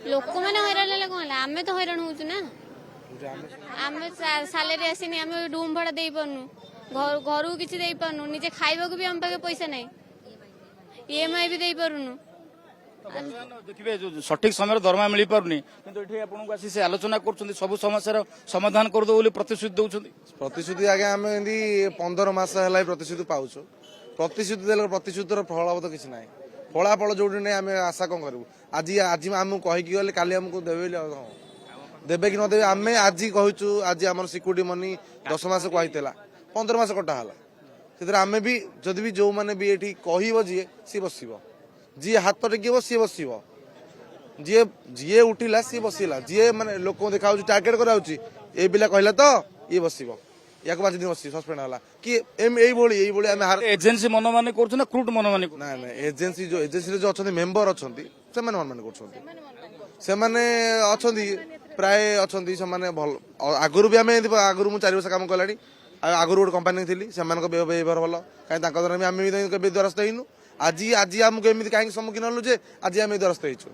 लोक मैंने हैरान है कौन आम तो हैरान हो ना आम सालेरी आसनी आम रूम भाड़ा दे पारनु घर को किसी दे पारनु निजे खाइबा भी आम पाखे पैसा नहीं ईएमआई भी दे पारुनु देखिए सठिक समय दरमा मिल पारुनी किंतु एठी आपनको आसी से आलोचना करछन्ती सब समस्यार समाधान कर दो बोली प्रतिश्रुति दउछन्ती प्रतिश्रुति आगे आम एमती 15 मास है प्रतिश्रुति पाउछु प्रतिश्रुति देल प्रतिश्रुतिर फल तो किसी ना फलाफल जो नहीं आम आशा कौन करूँ आज आज आमको कहीकि गले काली आमको देवे देवे कि नदेवे आम आज कहूँ आज आम सिक्यूरीटी मनी 10 मास कहला 15 मास कटाला से आम भी जदि भी जो मैंने भी ये कह जी सी बस जी हाथ टेक सी बस जी जी उठिला सी बसला जी मैंने लोक देखा टार्गेट कराऊँ ये पिला कहला तो ये बस या 5 दिन बस सस्पेंड है कि एजेंसी मनमानी कर ना क्रूट मनमानी ना ना एजेंसी जो अच्छा मेम्बर अच्छा से मनमानी कर प्राय अच्छा भल आगुरी भी आम आगुरी मुझे 4 वर्ष काम कलानी आगुरी गोटे कंपानी थी से व्यवहार भल कहीं द्वारा भी आम भी द्वारस्थ होइनु आज आज आमको एमती कहीं सम्मुखीन हलु जे आज आम द्वारस्थ होइछु।